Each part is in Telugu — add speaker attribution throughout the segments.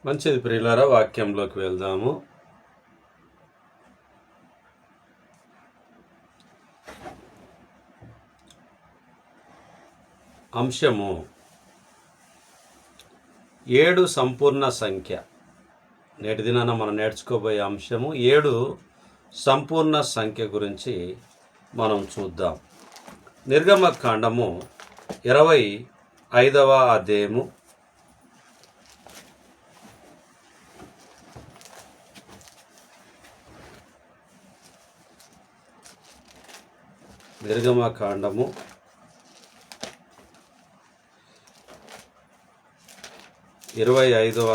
Speaker 1: మంచిది ప్రియులారా, వాక్యంలోకి వెళ్దాము. అంశము 7 సంపూర్ణ సంఖ్య. నేటి దినాన మనం నేర్చుకోబోయే అంశము 7 సంపూర్ణ సంఖ్య గురించి మనం చూద్దాం. నిర్గమకాండము 25వ అధ్యాయము 25వ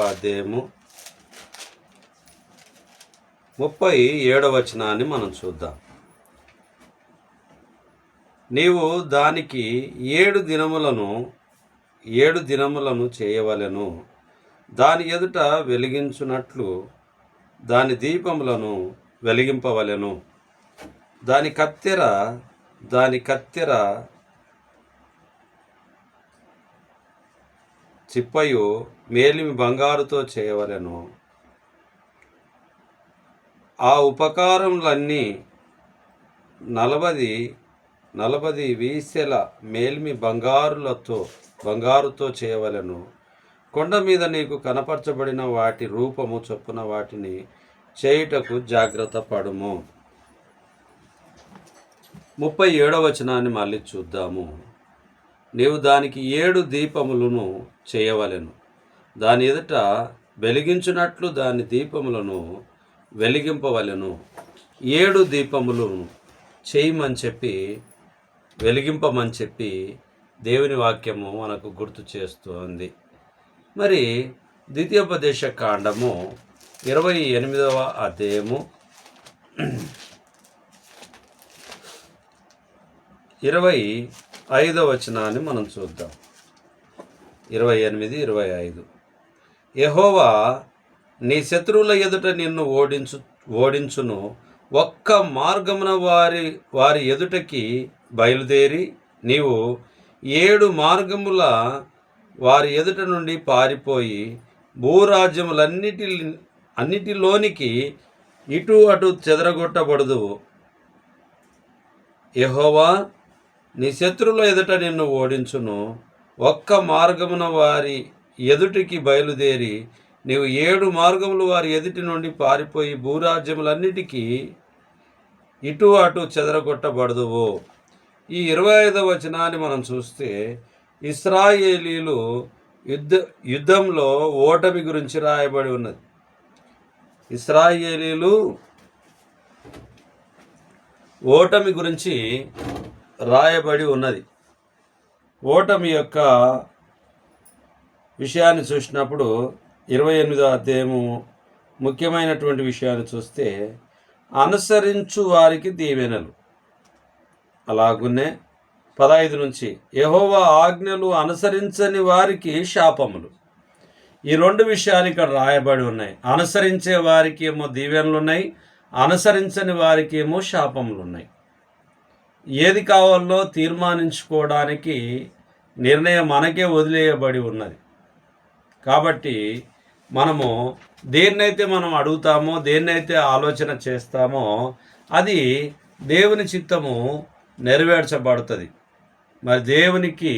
Speaker 1: అధ్యాయము 37వ వచనాన్ని మనం చూద్దాం. నీవు దానికి 7 దినములను చేయవలెను. దాని ఎదుట వెలిగించున్నట్లు దాని దీపములను వెలిగింపవలెను. దాని కత్తెర చిప్పయు మేలిమి బంగారుతో చేయవలెను. ఆ ఉపకారములన్నీ 40 వీసెల మేలిమి బంగారుతో చేయవలెను. కొండ మీద నీకు కనపరచబడిన వాటి రూపము చొప్పున వాటిని చేయుటకు జాగ్రత్త పడుము. 37వ వచనాన్ని మళ్ళీ చూద్దాము. నీవు దానికి 7 దీపములను చేయవలెను. దాని ఎదుట వెలిగించున్నట్లు దాని దీపములను వెలిగింపవలెను. 7 దీపములను చేయమని చెప్పి, వెలిగింపమని చెప్పి దేవుని వాక్యము మనకు గుర్తు చేస్తుంది. మరి ద్వితీయోపదేశ కాండము 28వ అధ్యాయము 25వ వచనాన్ని మనం చూద్దాం. 28, 25. యెహోవా నీ శత్రువుల ఎదుట నిన్ను ఓడించును. ఒక్క మార్గమున వారి ఎదుటకి బయలుదేరి నీవు 7 మార్గముల వారి ఎదుట నుండి పారిపోయి భూరాజ్యములన్నిటిలోనికి ఇటు అటు చెదరగొట్టబడదువు. యెహోవా నీ శత్రువుల ఎదుట నిన్ను ఓడించును. ఒక్క మార్గమున వారి ఎదుటికి బయలుదేరి నీవు 7 మార్గములు వారి ఎదుటి నుండి పారిపోయి భూరాజ్యములన్నిటికీ ఇటు అటు చెదరగొట్టబడదువు. ఈ 25వ వచనాన్ని మనం చూస్తే ఇశ్రాయేలీలు యుద్ధంలో ఓటమి గురించి రాయబడి ఉన్నది. ఇశ్రాయేలీలు ఓటమి గురించి రాయబడి ఉన్నది. ఓటమి యొక్క విషయాన్ని చూసినప్పుడు 28వ అధ్యాయము ముఖ్యమైనటువంటి విషయాన్ని చూస్తే అనుసరించు వారికి దీవెనలు. అలాగునే 15 నుంచి యెహోవా ఆజ్ఞలు అనుసరించని వారికి శాపములు. ఈ 2 విషయాలు ఇక్కడ రాయబడి ఉన్నాయి. అనుసరించే వారికి ఏమో దీవెనలు ఉన్నాయి, అనుసరించని వారికి ఏమో శాపములు ఉన్నాయి. ఏది కావాలో తీర్మానించుకోవడానికి నిర్ణయం మనకే వదిలేయబడి ఉన్నది. కాబట్టి మనము దేన్నైతే మనం అడుగుతామో, దేన్నైతే ఆలోచన చేస్తామో అది దేవుని చిత్తము నెరవేర్చబడుతుంది. మరి దేవునికి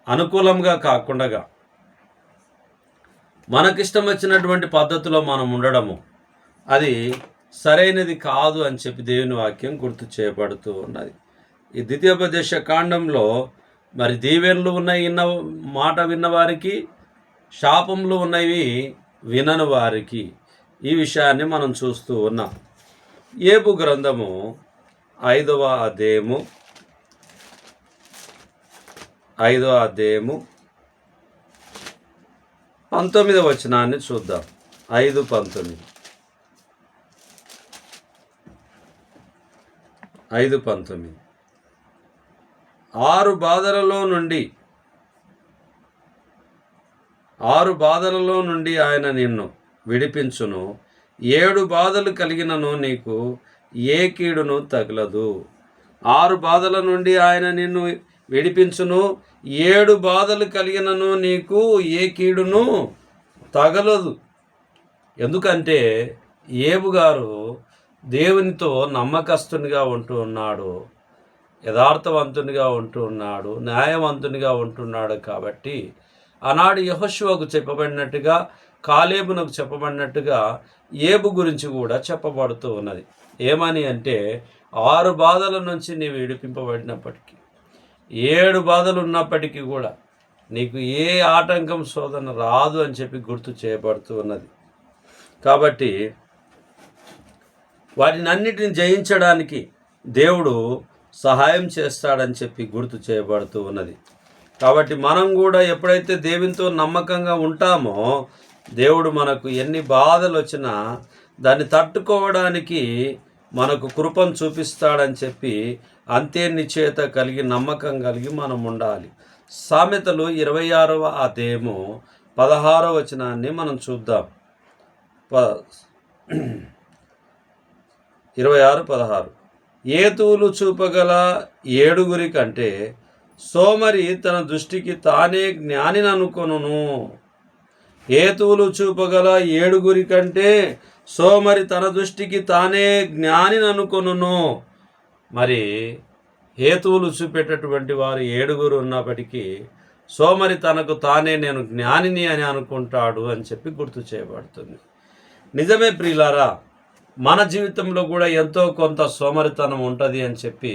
Speaker 1: అనుకూలంగా కాకుండా మనకిష్టం వచ్చినటువంటి పద్ధతిలో మనం ఉండడము అది సరైనది కాదు అని చెప్పి దేవుని వాక్యం గుర్తు చేయబడుతూ ఉన్నది. ఈ ద్వితీయోపదేశ కాండంలో మరి దీవెనలు ఉన్నాయి మాట విన్నవారికి, శాపములు ఉన్నవి వినని వారికి. ఈ విషయాన్ని మనం చూస్తూ ఉన్నాం. యోబు గ్రంథము 5వ అధ్యాయము 19వ వచనాన్ని చూద్దాం. 5:19. 5:19. 6 బాధలలో నుండి ఆయన నిన్ను విడిపించును. 7 బాధలు కలిగినను నీకు ఏ కీడును తగలదు. 6 బాధల నుండి ఆయన నిన్ను విడిపించును. 7 బాధలు కలిగినను నీకు ఏ కీడును తగలదు. ఎందుకంటే ఏబు గారు దేవునితో నమ్మకస్తునిగా ఉంటూ ఉన్నాడు, యథార్థవంతునిగా ఉంటూ ఉన్నాడు, న్యాయవంతునిగా ఉంటున్నాడు. కాబట్టి ఆనాడు యెహోషువకు చెప్పబడినట్టుగా, కాలేబునకు చెప్పబడినట్టుగా ఏబు గురించి కూడా చెప్పబడుతూ ఉన్నది. ఏమని అంటే 6 బాధల నుంచి నీవు విడిపింపబడినప్పటికీ, 7 బాధలు ఉన్నప్పటికీ కూడా నీకు ఏ ఆటంకం శోధన రాదు అని చెప్పి గుర్తు చేయబడుతూ ఉన్నది. కాబట్టి వాటినన్నిటిని జయించడానికి దేవుడు సహాయం చేస్తాడని చెప్పి గుర్తు చేయబడుతూ ఉన్నది. కాబట్టి మనం కూడా ఎప్పుడైతే దేవునితో నమ్మకంగా ఉంటామో, దేవుడు మనకు ఎన్ని బాధలు వచ్చినా దాన్ని తట్టుకోవడానికి మనకు కృపను చూపిస్తాడని చెప్పి అంతే నిశ్చయత కలిగి, నమ్మకం కలిగి మనం ఉండాలి. సామెతలు 26వ అధ్యాయము 16వ వచనాన్ని మనం చూద్దాం. 26:16 ఏతువులు చూపగల 7 కంటే సోమరి తన దృష్టికి తానే జ్ఞానిని అనుకొనును. ఏతువులు చూపగల 7 కంటే సోమరి తన దృష్టికి తానే జ్ఞానిని అనుకొనును. మరి హేతువులు చూపేటటువంటి వారు 7 ఉన్నప్పటికీ సోమరి తనకు తానే నేను జ్ఞానిని అని అనుకుంటాడు అని చెప్పి గుర్తు చేయబడుతుంది. నిజమే ప్రియులారా, మన జీవితంలో కూడా ఎంతో కొంత సోమరితనం ఉంటుంది అని చెప్పి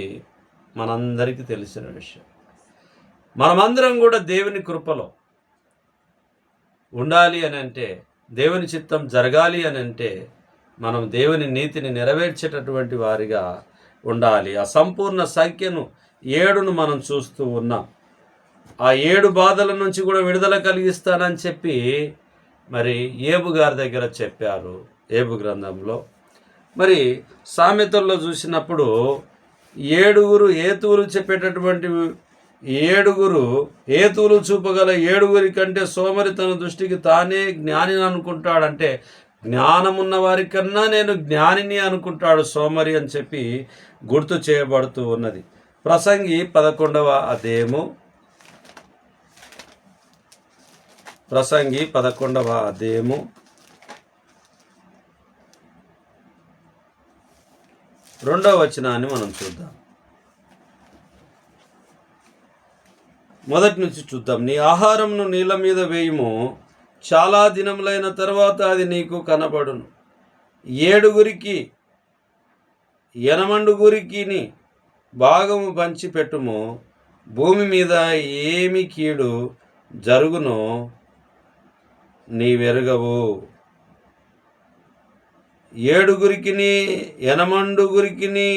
Speaker 1: మనందరికీ తెలిసిన విషయం. మనమందరం కూడా దేవుని కృపలో ఉండాలి అని అంటే, దేవుని చిత్తం జరగాలి అని అంటే, మనం దేవుని నీతిని నెరవేర్చేటటువంటి వారిగా ఉండాలి. ఆ సంపూర్ణ సంఖ్యను 7ను మనం చూస్తూ ఉన్నాం. ఆ 7 బాధల నుంచి కూడా విడుదల కలిగిస్తానని చెప్పి మరి ఏబు గారి దగ్గర చెప్పారు ఏబు గ్రంథంలో. మరి సామెతల్లో చూసినప్పుడు 7 ఏతువులు చెప్పేటటువంటి 7 ఏతువులు చూపగల 7 కంటే సోమరి తన దృష్టికి తానే జ్ఞానిని అనుకుంటాడంటే, జ్ఞానమున్న వారికన్నా నేను జ్ఞానిని అనుకుంటాడు సోమరి అని చెప్పి గుర్తు చేయబడుతూ ఉన్నది. ప్రసంగి 11వ అధ్యాయము 2వ వచనాన్ని మనం చూద్దాం. మొదటి నుంచి చూద్దాం. నీ ఆహారంను నీళ్ళ మీద వేయుము, చాలా దినములైన తర్వాత అది నీకు కనబడును. 7 8 భాగము పంచి పెట్టుము, భూమి మీద ఏమి కీడు జరుగునో నీవెరగవు. 7 8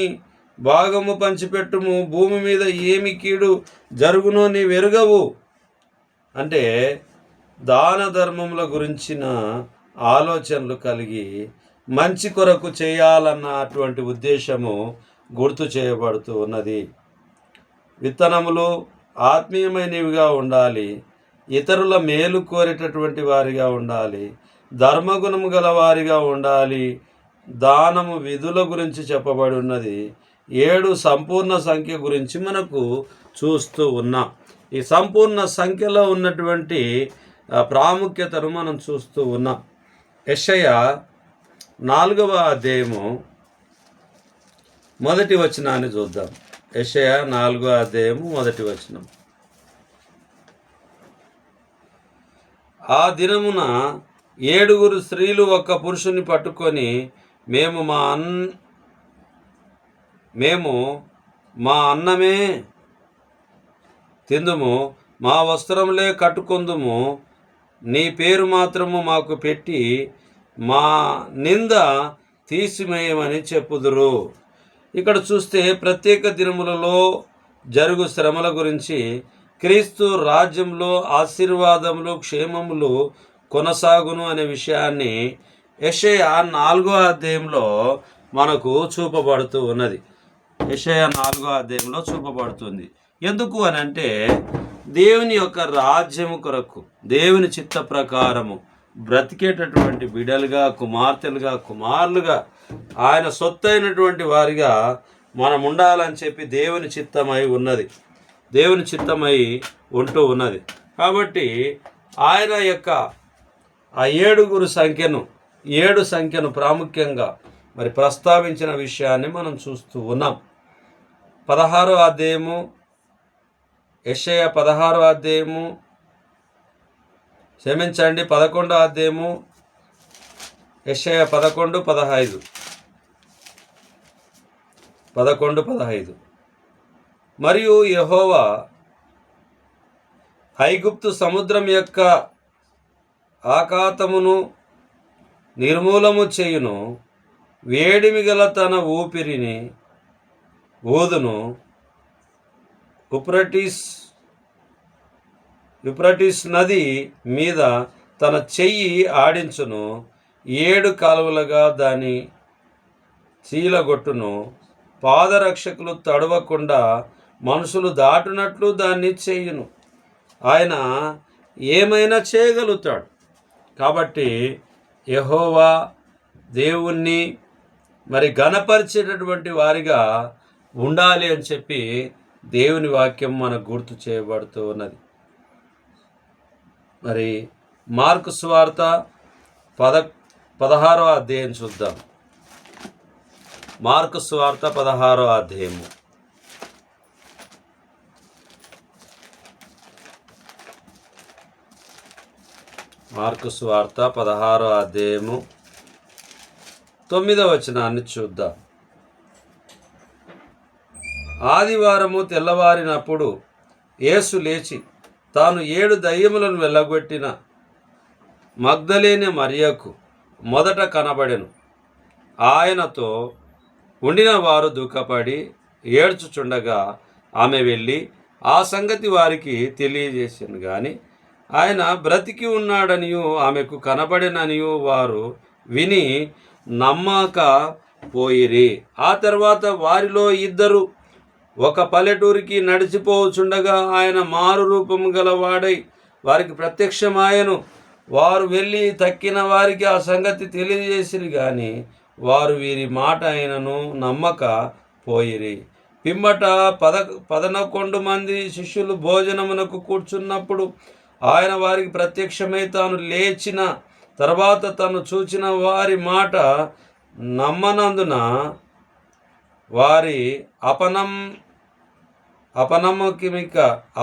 Speaker 1: భాగము పంచిపెట్టుము, భూమి మీద ఏమి కీడు జరుగునో నీవెరగవు. అంటే దాన ధర్మముల గురించిన ఆలోచనలు కలిగి మంచి కొరకు చేయాలన్న అటువంటి ఉద్దేశము గుర్తు చేయబడుతూ ఉన్నది. విత్తనములు ఆత్మీయమైనవిగా ఉండాలి, ఇతరుల మేలు కోరేటటువంటి వారిగా ఉండాలి, ధర్మగుణము గల వారిగా ఉండాలి. దానము విధుల గురించి చెప్పబడి ఉన్నది. 7 సంపూర్ణ సంఖ్య గురించి మనకు చూస్తూ ఉన్నాం. ఈ సంపూర్ణ సంఖ్యలో ఉన్నటువంటి ప్రాముఖ్యతను మనం చూస్తూ ఉన్నాం. యెషయా 4వ అధ్యాయము 1వ వచనాన్ని చూద్దాం. యెషయా 4వ అధ్యాయము 1వ వచనం. ఆ దినమున 7 స్త్రీలు ఒక్క పురుషుని పట్టుకొని, మేము మా అన్నమే తిందుము, మా వస్త్రములే కట్టుకొందుము, నీ పేరు మాత్రము మాకు పెట్టి మా నింద తీసివేయమని చెప్పుదురు. ఇక్కడ చూస్తే ప్రత్యేక దినములలో జరుగు శ్రమల గురించి, క్రీస్తు రాజ్యంలో ఆశీర్వాదములు క్షేమములు కొనసాగును అనే విషయాన్ని యెషయా 4వ అధ్యాయంలో మనకు చూపబడుతూ ఉన్నది. యెషయా 4వ అధ్యాయంలో చూపబడుతుంది. ఎందుకు అని అంటే, దేవుని యొక్క రాజ్యము కొరకు, దేవుని చిత్త ప్రకారము బ్రతికేటటువంటి బిడ్డలుగా, కుమార్తెలుగా, కుమారులుగా, ఆయన సొత్తైనటువంటి వారిగా మనం ఉండాలని చెప్పి దేవుని చిత్తమై ఉన్నది. దేవుని చిత్తమై ఉంటూ ఉన్నది. కాబట్టి ఆయన యొక్క ఆ 7 సంఖ్యను ప్రాముఖ్యంగా మరి ప్రస్తావించిన విషయాన్ని మనం చూస్తూ ఉన్నాం. 16వ అధ్యాయము, యెషయా 16వ అధ్యాయము, 11వ అధ్యాయము, యెషయా 11:15. మరియు యెహోవా ఐగుప్తు సముద్రం యొక్క ఆకాతమును నిర్మూలము చేయును, వేడిమి గల తన ఊపిరిని ఊదును, యూఫ్రటీస్ నది మీద తన చెయ్యి ఆడించును, 7 కాలువలుగా దాని చీలగొట్టును, పాదరక్షకులు తడవకుండా మనుషులు దాటునట్లు దాన్ని చేయును. ఆయన ఏమైనా చేయగలుగుతాడు. కాబట్టి యెహోవా దేవుణ్ణి మరి ఘనపరిచేటటువంటి వారిగా ఉండాలి అని చెప్పి దేవుని వాక్యం మనకు గుర్తు చేయబడుతూ ఉన్నది. మరి మార్కు సువార్త 16వ అధ్యాయం చూద్దాం. మార్కు సువార్త 16వ అధ్యాయము. మార్కు సువార్త 16వ అధ్యాయము 9వ వచనాన్ని చూద్దాం. ఆదివారము తెల్లవారినప్పుడు యేసు లేచి తాను 7 దయ్యములను వెళ్ళగొట్టిన మగ్దలేనే మరియకు మొదట కనబడెను. ఆయనతో ఉండిన వారు దుఃఖపడి ఏడ్చుచుండగా ఆమె వెళ్ళి ఆ సంగతి వారికి తెలియజేసింది. కానీ ఆయన బ్రతికి ఉన్నాడనియు ఆమెకు కనబడిననియు వారు విని నమ్మకపోయిరి. ఆ తర్వాత వారిలో 2 ఒక పల్లెటూరికి నడిచిపోచుండగా ఆయన మారు రూపము గలవాడై వారికి ప్రత్యక్షమాయను. వారు వెళ్ళి తక్కిన వారికి ఆ సంగతి తెలియజేసిరి, కానీ వారు వీరి మాట ఆయనను నమ్మకపోయిరి. పిమ్మట 11 మంది శిష్యులు భోజనమునకు కూర్చున్నప్పుడు ఆయన వారికి ప్రత్యక్షమై తాను లేచిన తర్వాత తను చూచిన వారి మాట నమ్మనందున వారి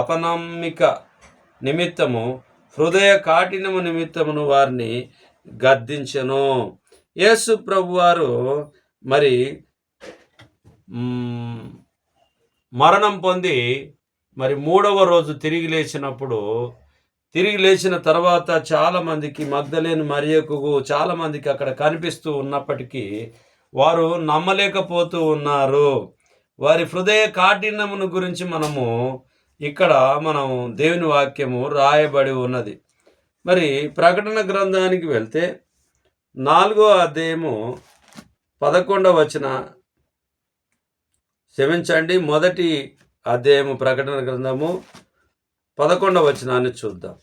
Speaker 1: అపనమ్మిక నిమిత్తము హృదయ కాఠిన్యము నిమిత్తమును వారిని గద్దించెను. యేసు ప్రభువారు మరి మరణం పొంది మరి 3వ రోజు తిరిగి లేచిన తర్వాత చాలామందికి, మగ్దలేని మరియకు చాలామందికి అక్కడ కనిపిస్తూ ఉన్నప్పటికీ వారు నమ్మలేకపోతూ ఉన్నారు. వారి హృదయ కాఠిన్యమును గురించి మనం దేవుని వాక్యము రాయబడి ఉన్నది. మరి ప్రకటన గ్రంథానికి వెళ్తే 4వ అధ్యాయము 11వ వచనం, మొదటి అధ్యాయము ప్రకటన గ్రంథము 11వ వచనాన్ని చూద్దాం.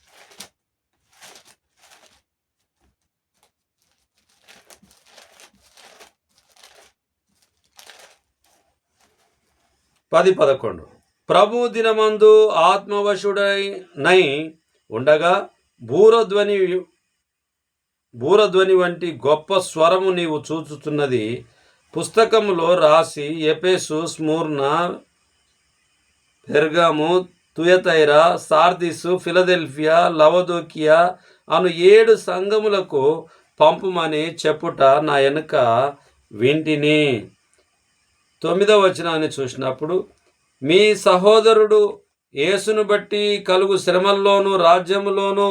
Speaker 1: ప్రభు దినమందు ఆత్మవశుడై ఉండగా బూరధ్వని వంటి గొప్ప స్వరము నీవు చూచుతున్నది పుస్తకములో రాసి ఎఫెసు, స్ముర్న, పెర్గము, తుయతైరా, సార్దిసు, ఫిలదెల్ఫియా, లవదోకియా అను 7 సంఘములకు పంపుమని చెప్పుట నా వెనుక వింటిని. 9వ వచనాన్ని చూసినప్పుడు మీ సహోదరుడు యేసును బట్టి కలుగు శ్రమల్లోను రాజ్యములోను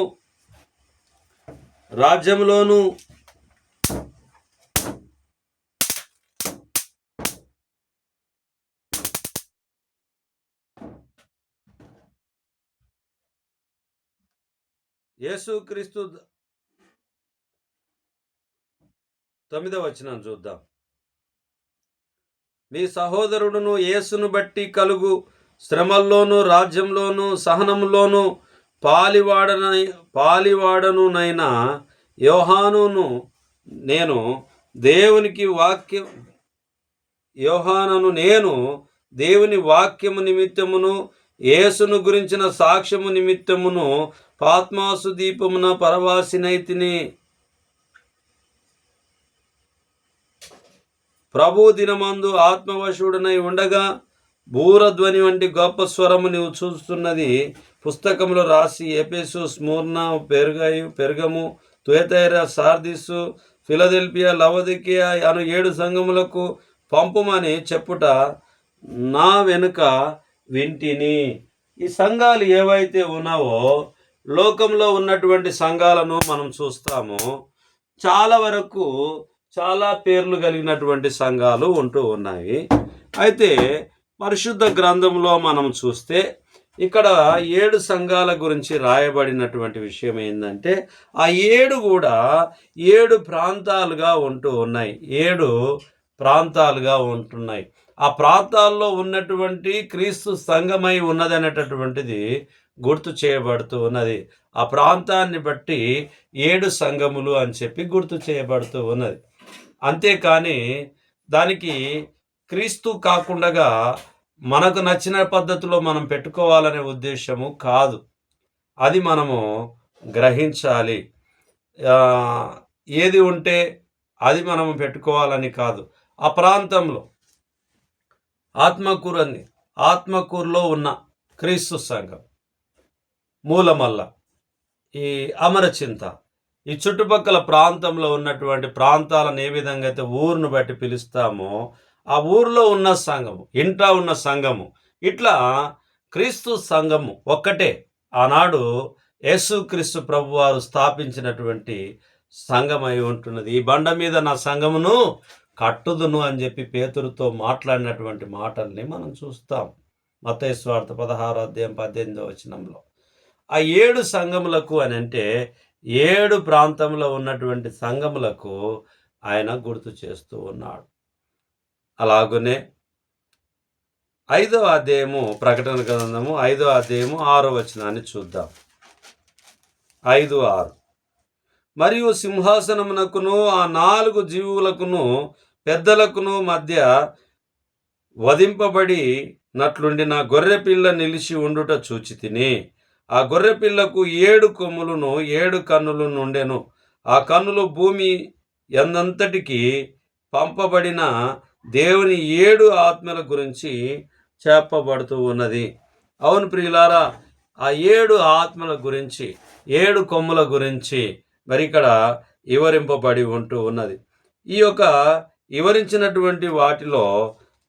Speaker 1: యేసుక్రీస్తు 9వ వచనం చూద్దాం. మీ సహోదరుడును యేసును బట్టి కలుగు శ్రమల్లోను రాజ్యంలోను సహనంలోను పాలివాడనునైన యోహానును నేను దేవుని వాక్యము నిమిత్తమును యేసును గురించిన సాక్ష్యము నిమిత్తమును పాత్మాసు దీపమున పరవాసినైతిని. ప్రభు దినమందు ఆత్మవశుడనై ఉండగా బూరధ్వని వంటి గొప్ప స్వరము నీవు చూస్తున్నది పుస్తకంలో రాసి ఎఫెసు, స్ముర్న, పెర్గము, తుయతైర, సార్దిస్సు, ఫిలదెల్ఫియా, లవొదికీయ అను 7 సంఘములకు పంపుమని చెప్పుట నా వెనుక వింటిని. ఈ సంఘాలు ఏవైతే ఉన్నావో లోకంలో ఉన్నటువంటి సంఘాలను మనం చూస్తాము. చాలా వరకు చాలా పేర్లు కలిగినటువంటి సంఘాలు ఉంటూ ఉన్నాయి. అయితే పరిశుద్ధ గ్రంథంలో మనం చూస్తే ఇక్కడ 7 సంఘాల గురించి రాయబడినటువంటి విషయం ఏంటంటే ఆ 7 కూడా 7 ప్రాంతాలుగా ఉంటూ ఉన్నాయి. 7 ప్రాంతాలుగా ఉంటున్నాయి. ఆ ప్రాంతాల్లో ఉన్నటువంటి క్రీస్తు సంఘమై ఉన్నదనేటటువంటిది గుర్తు చేయబడుతూ ఉన్నది. ఆ ప్రాంతాన్ని బట్టి 7 సంఘములు అని చెప్పి గుర్తు చేయబడుతూ ఉన్నది. అంతేకాని దానికి క్రీస్తు కాకుండా మనకు నచ్చిన పద్ధతిలో మనం పెట్టుకోవాలనే ఉద్దేశము కాదు. అది మనము గ్రహించాలి. ఏది ఉంటే అది మనము పెట్టుకోవాలని కాదు. ఆ ప్రాంతంలో ఆత్మకూరులో ఉన్న క్రీస్తు సంఘం, మూలమల్ల, ఈ అమరచింత, ఈ చుట్టుపక్కల ప్రాంతంలో ఉన్నటువంటి ప్రాంతాలను ఏ విధంగా అయితే ఊరును బట్టి పిలుస్తామో ఆ ఊరిలో ఉన్న సంఘము, ఇంటా ఉన్న సంఘము, ఇట్లా క్రీస్తు సంఘము ఒక్కటే. ఆనాడు యేసుక్రీస్తు ప్రభువారు స్థాపించినటువంటి సంఘమై ఉంటున్నది. ఈ బండ మీద నా సంఘమును కట్టుదును అని చెప్పి పేతురుతో మాట్లాడినటువంటి మాటల్ని మనం చూస్తాం. మత్తయి సువార్త 16వ అధ్యాయం 18వ వచనంలో. ఆ 7 సంఘములకు అని అంటే 7 ప్రాంతంలో ఉన్నటువంటి సంఘములకు ఆయన గుర్తు చేస్తూ ఉన్నాడు. అలాగనే 5వ అధ్యాయము ప్రకటన గ్రంథము 5వ అధ్యాయము 6వ వచనాన్ని చూద్దాం. 5:6 మరియు సింహాసనమునకును ఆ 4 జీవులకును పెద్దలకును మధ్య వధింపబడినట్లుండిన గొర్రెపిల్ల నిలిచి ఉండుట చూచితిని. ఆ గొర్రెపిల్లకు 7 కొమ్ములను 7 కన్నులు నుండెను. ఆ కన్నులు భూమి ఎందంతటికి పంపబడిన దేవుని 7 ఆత్మల గురించి చెప్పబడుతూ ఉన్నది. అవును ప్రియులారా, ఆ 7 ఆత్మల గురించి 7 కొమ్ముల గురించి మరి ఇక్కడ వివరింపబడి ఉంటూ ఉన్నది. ఈ యొక్క వివరించినటువంటి వాటిలో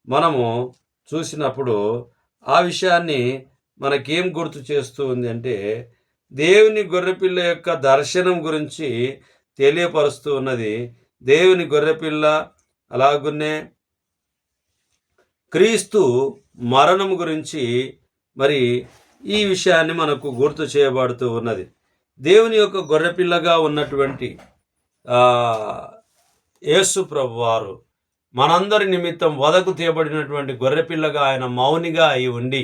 Speaker 1: మనము చూసినప్పుడు ఆ విషయాన్ని మనకేం గుర్తు చేస్తూ ఉంది అంటే దేవుని గొర్రెపిల్ల యొక్క దర్శనం గురించి తెలియపరుస్తూ ఉన్నది. దేవుని గొర్రెపిల్ల అలాగునే క్రీస్తు మరణం గురించి మరి ఈ విషయాన్ని మనకు గుర్తు చేయబడుతూ ఉన్నది. దేవుని యొక్క గొర్రెపిల్లగా ఉన్నటువంటి యేసు ప్రభువారు మనందరి నిమిత్తం వదకు తీయబడినటువంటి గొర్రెపిల్లగా ఆయన మౌనిగా అయి ఉండి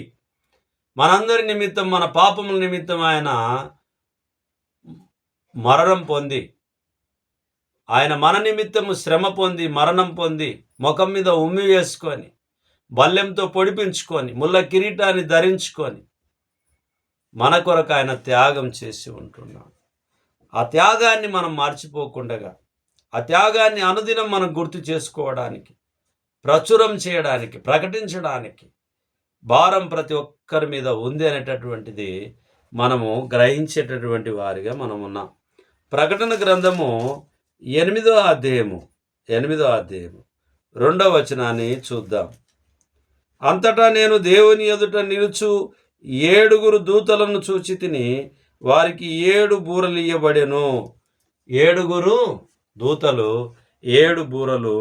Speaker 1: మనందరి నిమిత్తం మన పాపముల నిమిత్తం ఆయన మరణం పొంది ఆయన మన నిమిత్తము శ్రమ పొంది మరణం పొంది ముఖం మీద ఉమ్మి వేసుకొని బల్లెంతో పొడిపించుకొని ముళ్ళ కిరీటాన్ని ధరించుకొని మన కొరకు ఆయన త్యాగం చేసి ఉంటున్నాడు. ఆ త్యాగాన్ని మనం మర్చిపోకుండా ఆ త్యాగాన్ని అనుదినం మనం గుర్తు చేసుకోవడానికి, ప్రచురం చేయడానికి, ప్రకటించడానికి భారం ప్రతి ఒక్కరి మీద ఉంది అనేటటువంటిది మనము గ్రహించేటటువంటి వారిగా మనం ఉన్నాం. ప్రకటన గ్రంథము 8వ అధ్యాయము 2వ వచనాన్ని చూద్దాం. అంతటా నేను దేవుని ఎదుట నిలుచు 7 దూతలను చూచి తిని, వారికి 7 బూరలు ఇవ్వబడెను. 7 దూతలు 7 బూరలు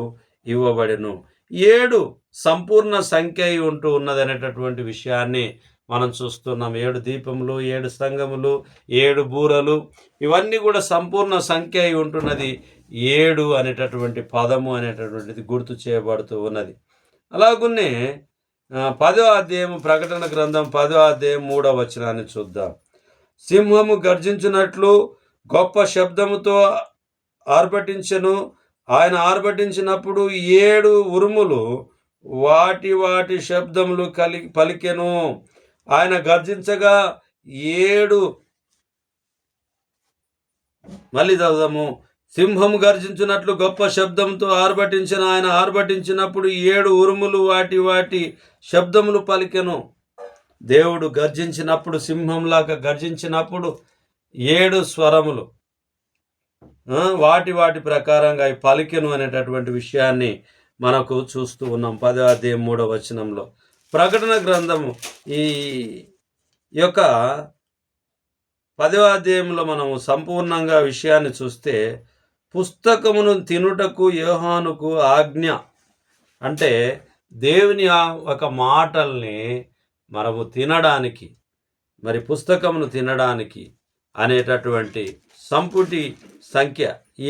Speaker 1: ఇవ్వబడెను. 7 సంపూర్ణ సంఖ్య అయి ఉంటూ ఉన్నదనేటటువంటి విషయాన్ని మనం చూస్తున్నాం. 7 దీపములు, 7 సంఘములు, 7 బూరలు, ఇవన్నీ కూడా సంపూర్ణ సంఖ్య అయి ఉంటున్నది. 7 అనేటటువంటి పదము అనేటటువంటిది గుర్తు చేయబడుతూ ఉన్నది. అలాగునే 10వ అధ్యాయం ప్రకటన గ్రంథం 10వ అధ్యాయం 3వ వచనాన్ని చూద్దాం. సింహము గర్జించినట్లు గొప్ప శబ్దముతో ఆర్భటించెను. ఆయన ఆర్భటించినప్పుడు 7 ఉరుములు వాటి శబ్దములు పలికెను. ఆయన గర్జించగా 7 మళ్ళీ చదువుదాము. సింహము గర్జించినట్లు గొప్ప శబ్దంతో ఆర్భటించిన ఆయన ఆర్భటించినప్పుడు 7 ఉరుములు వాటి వాటి శబ్దములు పలికెను. దేవుడు గర్జించినప్పుడు, సింహంలాగా గర్జించినప్పుడు 7 స్వరములు వాటి వాటి ప్రకారంగా పలికెను అనేటటువంటి విషయాన్ని మనకు చూస్తూ ఉన్నాం 10వ అధ్యాయం 3వ వచనంలో. ప్రకటన గ్రంథము ఈ యొక్క 10వ అధ్యాయంలో మనము సంపూర్ణంగా విషయాన్ని చూస్తే, పుస్తకమును తినుటకు యోహానుకు ఆజ్ఞ అంటే దేవుని ఒక మాటల్ని మనము తినడానికి, మరి పుస్తకమును తినడానికి అనేటటువంటి సంపుటి సంఖ్య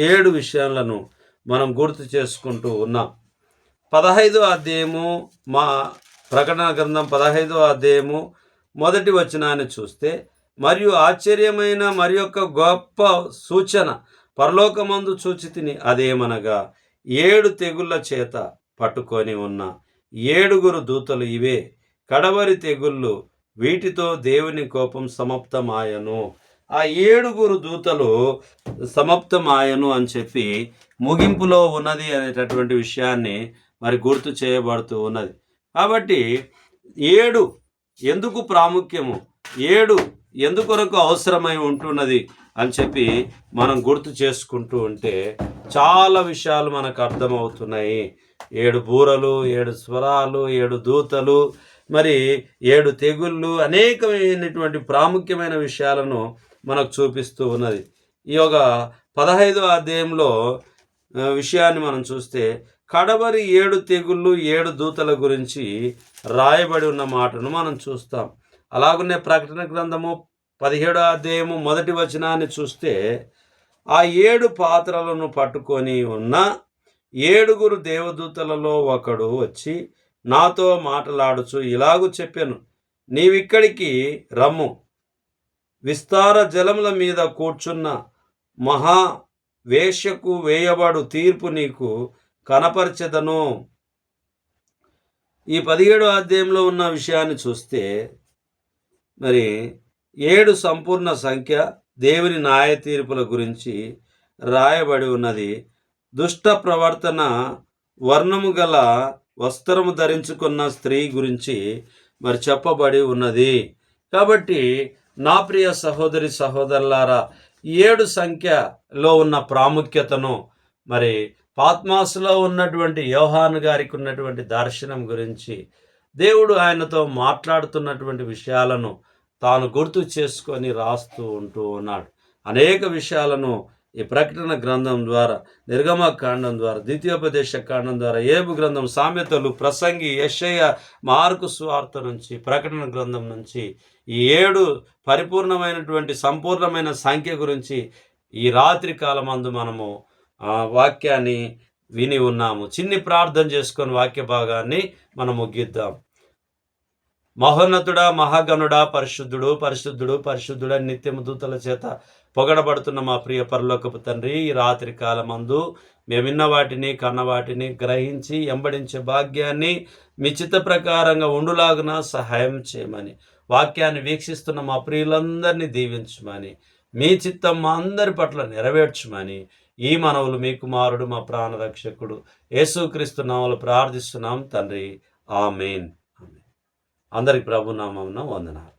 Speaker 1: 7 విషయాలను మనం గుర్తు చేసుకుంటూ ఉన్నాం. 15వ అధ్యాయము మా ప్రకటన గ్రంథం 15వ అధ్యాయము 1వ వచనాన్ని చూస్తే, మరియు ఆశ్చర్యమైన మరి యొక్క గొప్ప సూచన పరలోకమందు చూచితిని, అదేమనగా 7 తెగుళ్ళ చేత పట్టుకొని ఉన్న 7 దూతలు ఇవే. కడవరి తెగుళ్ళు, వీటితో దేవుని కోపం సమాప్తమాయను. ఆ 7 దూతలు సమాప్తమాయను అని చెప్పి ముగింపులో ఉన్నది అనేటటువంటి విషయాన్ని మరి గుర్తు చేయబడుతూ ఉన్నది. కాబట్టి 7 ఎందుకు ప్రాముఖ్యము, 7 ఎందుకొరకు అవసరమై ఉంటున్నది అని చెప్పి మనం గుర్తు చేసుకుంటూ ఉంటే చాలా విషయాలు మనకు అర్థమవుతున్నాయి. 7 బూరలు, 7 స్వరాలు, 7 దూతలు, మరి 7 తెగుళ్ళు, అనేకమైనటువంటి ప్రాముఖ్యమైన విషయాలను మనకు చూపిస్తూ ఉన్నది. ఈ యొక్క 15వ అధ్యాయంలో విషయాన్ని మనం చూస్తే, కడవరి 7 తెగుళ్ళు, 7 దూతల గురించి రాయబడి ఉన్న మాటను మనం చూస్తాం. అలాగనే ప్రకటన గ్రంథము 17వ అధ్యాయము 1వ వచనాన్ని చూస్తే, ఆ 7 పాత్రలను పట్టుకొని ఉన్న 7 దేవదూతలలో ఒకడు వచ్చి నాతో మాట్లాడుచు ఇలాగు చెప్పెను, నీవిక్కడికి రమ్ము, విస్తార జలముల మీద కూర్చున్న మహా వేశ్యకు వేయబడు తీర్పు నీకు కనపరచెదను. ఈ 17వ అధ్యాయంలో ఉన్న విషయాన్ని చూస్తే, మరి 7 సంపూర్ణ సంఖ్య దేవుని న్యాయ తీర్పుల గురించి రాయబడి ఉన్నది. దుష్ట ప్రవర్తన, వర్ణము గల వస్త్రము ధరించుకున్న స్త్రీ గురించి మరి చెప్పబడి ఉన్నది. కాబట్టి నా ప్రియ సహోదరి సహోదరులారా, 7 సంఖ్యలో ఉన్న ప్రాముఖ్యతను, మరి పాత్మాసులో ఉన్నటువంటి యోహాను గారికి ఉన్నటువంటి దర్శనం గురించి, దేవుడు ఆయనతో మాట్లాడుతున్నటువంటి విషయాలను తాను గుర్తు చేసుకొని రాస్తూ ఉంటూ ఉన్నాడు. అనేక విషయాలను ఈ ప్రకటన గ్రంథం ద్వారా, నిర్గమకాండం ద్వారా, ద్వితీయోపదేశ కాండం ద్వారా, ఏబు గ్రంథం, సామెతలు, ప్రసంగి, యెషయా, మార్కు సువార్త నుంచి, ప్రకటన గ్రంథం నుంచి ఈ 7 పరిపూర్ణమైనటువంటి సంపూర్ణమైన సంఖ్య గురించి ఈ రాత్రి కాలమందు మనము వాక్యాన్ని విని ఉన్నాము. చిన్ని ప్రార్థన చేసుకొని వాక్య భాగాన్ని మనం ముగిద్దాం. మహోన్నతుడా, మహాగణుడా, పరిశుద్ధుడు పరిశుద్ధుడు పరిశుద్ధుడా, నిత్యము దూతల చేత పొగడబడుతున్న మా ప్రియ పరలోకపు తండ్రి, ఈ రాత్రి కాలమందు మేము విన్న వాటిని, కన్న వాటిని గ్రహించి ఎంబడించే భాగ్యాన్ని మీ చిత్త ప్రకారంగా ఉండులాగున సహాయం చేయమని, వాక్యాన్ని వీక్షిస్తున్న మా ప్రియులందరినీ దీవించమని, మీ చిత్తం మా అందరి పట్ల నెరవేర్చమని ఈ మనవులు మీ కుమారుడు మా ప్రాణరక్షకుడు యేసుక్రీస్తు నామములో ప్రార్థిస్తున్నాం తండ్రి. ఆమేన్. అందరికి ప్రభు నామమున వందనాలు.